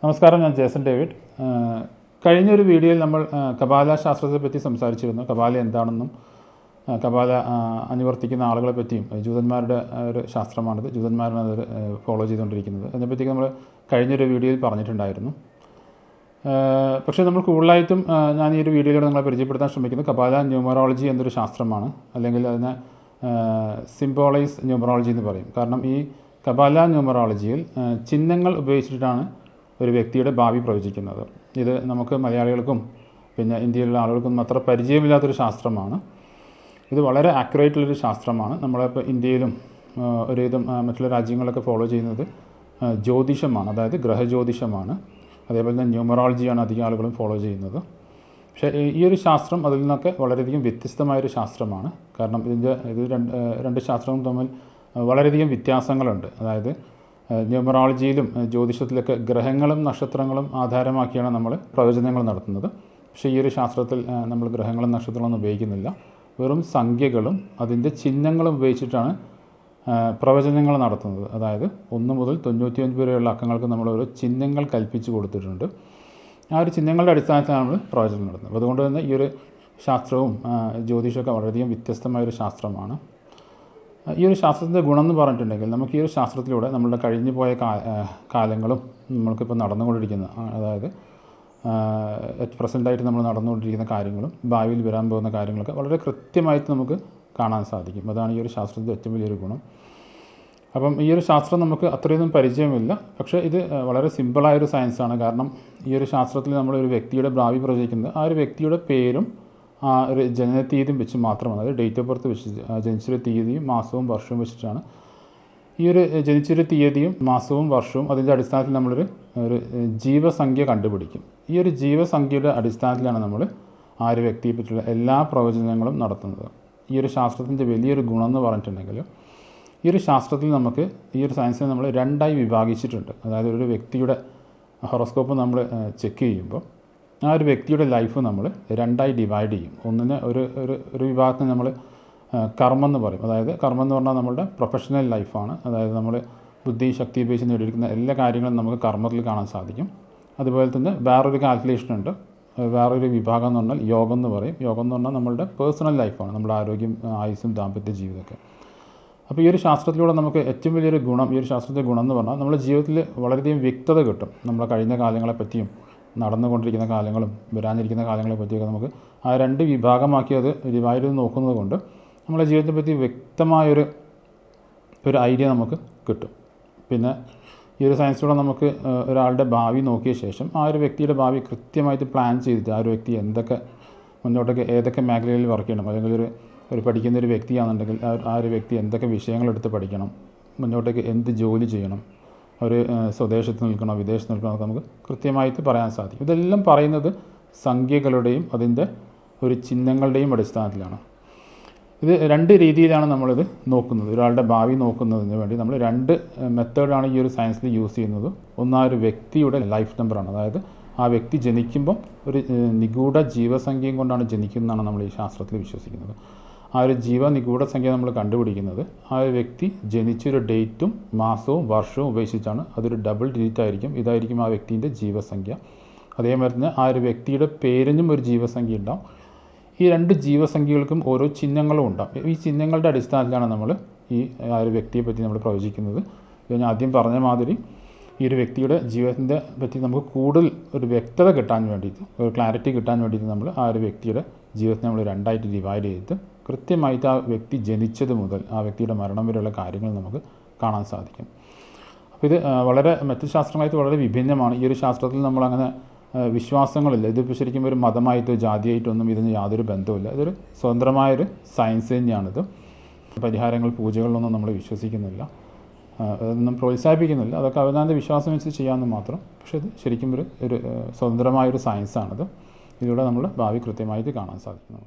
നമസ്കാരം, ഞാൻ Jason David. കഴിഞ്ഞൊരു വീഡിയോയിൽ നമ്മൾ കപാല ശാസ്ത്രത്തെപ്പറ്റി സംസാരിച്ചിരുന്നു. കപാല എന്താണെന്നും കപാല അനുവർത്തിക്കുന്ന ആളുകളെ പറ്റിയും ജൂതന്മാരുടെ ഒരു ശാസ്ത്രമാണിത്, ജൂതന്മാരാണ് അത് ഫോളോ ചെയ്തുകൊണ്ടിരിക്കുന്നത്. അതിനെപ്പറ്റി നമ്മൾ കഴിഞ്ഞൊരു വീഡിയോയിൽ പറഞ്ഞിട്ടുണ്ടായിരുന്നു. പക്ഷേ നമ്മൾ കൂടുതലായിട്ടും ഞാൻ ഈ ഒരു വീഡിയോയിലൂടെ നിങ്ങളെ പരിചയപ്പെടുത്താൻ ശ്രമിക്കുന്നത് കപാല ന്യൂമറോളജി എന്നൊരു ശാസ്ത്രമാണ്, അല്ലെങ്കിൽ അതിനെ സിംബോളൈസ് ന്യൂമറോളജി എന്ന് പറയും. കാരണം ഈ കപാല ന്യൂമറോളജിയിൽ ചിഹ്നങ്ങൾ ഉപയോഗിച്ചിട്ടാണ് ഒരു വ്യക്തിയുടെ ഭാവി പ്രവചിക്കുന്നത്. ഇത് നമുക്ക് മലയാളികൾക്കും പിന്നെ ഇന്ത്യയിലുള്ള ആളുകൾക്കും അത്ര പരിചയമില്ലാത്തൊരു ശാസ്ത്രമാണ്. ഇത് വളരെ ആക്യുറേറ്റുള്ളൊരു ശാസ്ത്രമാണ്. നമ്മളിപ്പോൾ ഇന്ത്യയിലും ഒരുവിധം മറ്റുള്ള രാജ്യങ്ങളൊക്കെ ഫോളോ ചെയ്യുന്നത് ജ്യോതിഷമാണ്, അതായത് ഗ്രഹജ്യോതിഷമാണ്. അതേപോലെ തന്നെ ന്യൂമറോളജിയാണ് അധികം ആളുകളും ഫോളോ ചെയ്യുന്നത്. പക്ഷേ ഈ ഒരു ശാസ്ത്രം അതിൽ നിന്നൊക്കെ വളരെയധികം വ്യത്യസ്തമായൊരു ശാസ്ത്രമാണ്. കാരണം ഇത് രണ്ട് ശാസ്ത്രവും തമ്മിൽ വളരെയധികം വ്യത്യാസങ്ങളുണ്ട്. അതായത് ന്യൂമറോളജിയിലും ജ്യോതിഷത്തിലൊക്കെ ഗ്രഹങ്ങളും നക്ഷത്രങ്ങളും ആധാരമാക്കിയാണ് നമ്മൾ പ്രവചനങ്ങൾ നടത്തുന്നത്. പക്ഷേ ഈ ഒരു ശാസ്ത്രത്തിൽ നമ്മൾ ഗ്രഹങ്ങളും നക്ഷത്രങ്ങളൊന്നും ഉപയോഗിക്കുന്നില്ല. വെറും സംഖ്യകളും അതിൻ്റെ ചിഹ്നങ്ങളും ഉപയോഗിച്ചിട്ടാണ് പ്രവചനങ്ങൾ നടത്തുന്നത്. അതായത് 1 മുതൽ 99 വരെയുള്ള അക്കങ്ങൾക്ക് നമ്മൾ ഓരോ ചിഹ്നങ്ങൾ കൽപ്പിച്ച് കൊടുത്തിട്ടുണ്ട്. ആ ഒരു ചിഹ്നങ്ങളുടെ അടിസ്ഥാനത്തിലാണ് നമ്മൾ പ്രവചനം നടത്തുന്നത്. അതുകൊണ്ട് തന്നെ ഈ ഒരു ശാസ്ത്രവും ജ്യോതിഷമൊക്കെ വളരെയധികം വ്യത്യസ്തമായൊരു ശാസ്ത്രമാണ്. ഈ ഒരു ശാസ്ത്രത്തിൻ്റെ ഗുണം എന്ന് പറഞ്ഞിട്ടുണ്ടെങ്കിൽ നമുക്ക് ഈ ഒരു ശാസ്ത്രത്തിലൂടെ നമ്മളുടെ കഴിഞ്ഞു പോയ കാലങ്ങളും നമ്മൾക്കിപ്പോൾ നടന്നുകൊണ്ടിരിക്കുന്ന, അതായത് പ്രസൻറ്റായിട്ട് നമ്മൾ നടന്നുകൊണ്ടിരിക്കുന്ന കാര്യങ്ങളും ഭാവിയിൽ വരാൻ പോകുന്ന കാര്യങ്ങളൊക്കെ വളരെ കൃത്യമായിട്ട് നമുക്ക് കാണാൻ സാധിക്കും. അതാണ് ഈ ഒരു ശാസ്ത്രത്തിൻ്റെ ഏറ്റവും വലിയൊരു ഗുണം. അപ്പം ഈ ഒരു ശാസ്ത്രം നമുക്ക് അത്രയൊന്നും പരിചയമില്ല, പക്ഷേ ഇത് വളരെ സിമ്പിളായൊരു സയൻസാണ്. കാരണം ഈ ഒരു ശാസ്ത്രത്തിൽ നമ്മളൊരു വ്യക്തിയുടെ ഭാവി പ്രവചിക്കുന്നത് ആ ഒരു വ്യക്തിയുടെ പേരും ആ ഒരു ജനനത്തീയതിയും വെച്ച് മാത്രമാണ്. അതായത് ഡേറ്റ് ഓഫ് ബർത്ത് വെച്ച്, ജനിച്ചൊരു തീയതിയും മാസവും വർഷവും വെച്ചിട്ടാണ് ഈ ഒരു ജനിച്ചൊരു തീയതിയും മാസവും വർഷവും അതിൻ്റെ അടിസ്ഥാനത്തിൽ നമ്മളൊരു ജീവസംഖ്യ കണ്ടുപിടിക്കും. ഈ ഒരു ജീവസംഖ്യയുടെ അടിസ്ഥാനത്തിലാണ് നമ്മൾ ആ ഒരു വ്യക്തിയെ പറ്റിയുള്ള എല്ലാ പ്രവചനങ്ങളും നടത്തുന്നത്. ഈ ഒരു ശാസ്ത്രത്തിൻ്റെ വലിയൊരു ഗുണം എന്ന് പറഞ്ഞിട്ടുണ്ടെങ്കിൽ ഈ ഒരു ശാസ്ത്രത്തിൽ നമുക്ക് ഈ ഒരു സയൻസിനെ നമ്മൾ 2ആയി വിഭാഗിച്ചിട്ടുണ്ട്. അതായത് ഒരു വ്യക്തിയുടെ ഹൊറോസ്കോപ്പ് നമ്മൾ ചെക്ക് ചെയ്യുമ്പോൾ ആ ഒരു വ്യക്തിയുടെ ലൈഫ് നമ്മൾ 2ആയി ഡിവൈഡ് ചെയ്യും. ഒന്നിന് ഒരു വിഭാഗത്തിന് നമ്മൾ കർമ്മം എന്ന് പറയും. അതായത് കർമ്മം എന്ന് പറഞ്ഞാൽ നമ്മളുടെ പ്രൊഫഷണൽ ലൈഫാണ്. അതായത് നമ്മൾ ബുദ്ധി ശക്തി ഉപയോഗിച്ച് നേടിയിരിക്കുന്ന എല്ലാ കാര്യങ്ങളും നമുക്ക് കർമ്മത്തിൽ കാണാൻ സാധിക്കും. അതുപോലെ തന്നെ വേറൊരു കാൽക്കുലേഷനുണ്ട്, വേറൊരു വിഭാഗം എന്ന് പറഞ്ഞാൽ യോഗം എന്ന് പറയും. യോഗം എന്ന് പറഞ്ഞാൽ നമ്മളുടെ പേഴ്സണൽ ലൈഫാണ്, നമ്മുടെ ആരോഗ്യം, ആയുസ്സും ദാമ്പത്യ ജീവിതമൊക്കെ. അപ്പോൾ ഈ ഒരു ശാസ്ത്രത്തിലൂടെ നമുക്ക് ഏറ്റവും വലിയൊരു ഗുണം, ഈ ഒരു ശാസ്ത്രത്തിൻ്റെ ഗുണം എന്ന് പറഞ്ഞാൽ നമ്മുടെ ജീവിതത്തിൽ വളരെയധികം വ്യക്തത കിട്ടും. നമ്മുടെ കഴിഞ്ഞ കാലങ്ങളെപ്പറ്റിയും നടന്നുകൊണ്ടിരിക്കുന്ന കാലങ്ങളും വരാനിരിക്കുന്ന കാലങ്ങളെ പറ്റിയൊക്കെ നമുക്ക് ആ 2 വിഭാഗമാക്കി അത് ഡിവൈഡ് ചെയ്ത് നോക്കുന്നത് കൊണ്ട് നമ്മുടെ ജീവിതത്തെ പറ്റി വ്യക്തമായൊരു ഐഡിയ നമുക്ക് കിട്ടും. പിന്നെ ഈ ഒരു സയൻസിലൂടെ നമുക്ക് ഒരാളുടെ ഭാവി നോക്കിയ ശേഷം ആ ഒരു വ്യക്തിയുടെ ഭാവി കൃത്യമായിട്ട് പ്ലാൻ ചെയ്തിട്ട് ആ ഒരു വ്യക്തി എന്തൊക്കെ മുന്നോട്ടൊക്കെ ഏതൊക്കെ മേഖലയിൽ വർക്ക് ചെയ്യണം, അല്ലെങ്കിൽ ഒരു പഠിക്കുന്ന ഒരു വ്യക്തിയാണെന്നുണ്ടെങ്കിൽ ആ ഒരു വ്യക്തി എന്തൊക്കെ വിഷയങ്ങളെടുത്ത് പഠിക്കണം, മുന്നോട്ടേക്ക് എന്ത് ജോലി ചെയ്യണം, ഒരു സ്വദേശത്ത് നിൽക്കണോ വിദേശത്ത് നിൽക്കണോ എന്നൊക്കെ നമുക്ക് കൃത്യമായിട്ട് പറയാൻ സാധിക്കും. ഇതെല്ലാം പറയുന്നത് സംഖ്യകളുടെയും അതിൻ്റെ ഒരു ചിഹ്നങ്ങളുടെയും അടിസ്ഥാനത്തിലാണ്. ഇത് 2 രീതിയിലാണ് നമ്മളിത് നോക്കുന്നത്. ഒരാളുടെ ഭാവി നോക്കുന്നതിന് വേണ്ടി നമ്മൾ 2 മെത്തേഡാണ് ഈ ഒരു സയൻസിൽ യൂസ് ചെയ്യുന്നത്. ഒന്ന് ആ ഒരു വ്യക്തിയുടെ ലൈഫ് നമ്പറാണ്. അതായത് ആ വ്യക്തി ജനിക്കുമ്പം ഒരു നിഗൂഢ ജീവസംഖ്യയും കൊണ്ടാണ് ജനിക്കുന്നതെന്നാണ് നമ്മൾ ഈ ശാസ്ത്രത്തിൽ വിശ്വസിക്കുന്നത്. ആ ഒരു നിഗൂഢ സംഖ്യ നമ്മൾ കണ്ടുപിടിക്കുന്നത് ആ ഒരു വ്യക്തി ജനിച്ചൊരു ഡേറ്റും മാസവും വർഷവും ഉപേക്ഷിച്ചാണ്. അതൊരു ഡബിൾ ഡിജിറ്റ് ആയിരിക്കും. ഇതായിരിക്കും ആ വ്യക്തിൻ്റെ ജീവസംഖ്യ. അതേമാതിരി തന്നെ ആ ഒരു വ്യക്തിയുടെ പേരിനും ഒരു ജീവസംഖ്യ ഉണ്ടാവും. ഈ 2 ജീവസംഖ്യകൾക്കും ഓരോ ചിഹ്നങ്ങളും ഉണ്ടാവും. ഈ ചിഹ്നങ്ങളുടെ അടിസ്ഥാനത്തിലാണ് നമ്മൾ ആ ഒരു വ്യക്തിയെ പറ്റി നമ്മൾ പ്രവചിക്കുന്നത്. ഞാൻ ആദ്യം പറഞ്ഞ മാതിരി ഈ ഒരു വ്യക്തിയുടെ ജീവിതത്തിൻ്റെ പറ്റി നമുക്ക് കൂടുതൽ ഒരു വ്യക്തത കിട്ടാൻ വേണ്ടിയിട്ട്, ഒരു ക്ലാരിറ്റി കിട്ടാൻ വേണ്ടിയിട്ട് നമ്മൾ ആ ഒരു വ്യക്തിയുടെ ജീവിതത്തെ നമ്മൾ 2ആയിട്ട് ഡിവൈഡ് ചെയ്തിട്ട് കൃത്യമായിട്ട് ആ വ്യക്തി ജനിച്ചത് മുതൽ ആ വ്യക്തിയുടെ മരണം വരെയുള്ള കാര്യങ്ങൾ നമുക്ക് കാണാൻ സാധിക്കും. അപ്പോൾ ഇത് വളരെ മറ്റു ശാസ്ത്രങ്ങളായിട്ട് വളരെ വിഭിന്നമാണ്. ഈ ഒരു ശാസ്ത്രത്തിൽ നമ്മളങ്ങനെ വിശ്വാസങ്ങളില്ല. ഇതിപ്പോൾ ശരിക്കും ഒരു മതമായിട്ടോ ജാതിയായിട്ടൊന്നും ഇതിന് യാതൊരു ബന്ധവുമില്ല. ഇതൊരു സ്വതന്ത്രമായൊരു സയൻസ് തന്നെയാണിത്. പരിഹാരങ്ങൾ, പൂജകളിലൊന്നും നമ്മൾ വിശ്വസിക്കുന്നില്ല, അതൊന്നും പ്രോത്സാഹിപ്പിക്കുന്നില്ല. അതൊക്കെ അവനവൻ്റെ വിശ്വാസം വെച്ച് ചെയ്യാമെന്ന് മാത്രം. പക്ഷേ ഇത് ശരിക്കും ഒരു സ്വതന്ത്രമായൊരു സയൻസാണിത്. ഇതിലൂടെ നമ്മൾ ഭാവി കൃത്യമായിട്ട് കാണാൻ സാധിക്കുന്നു.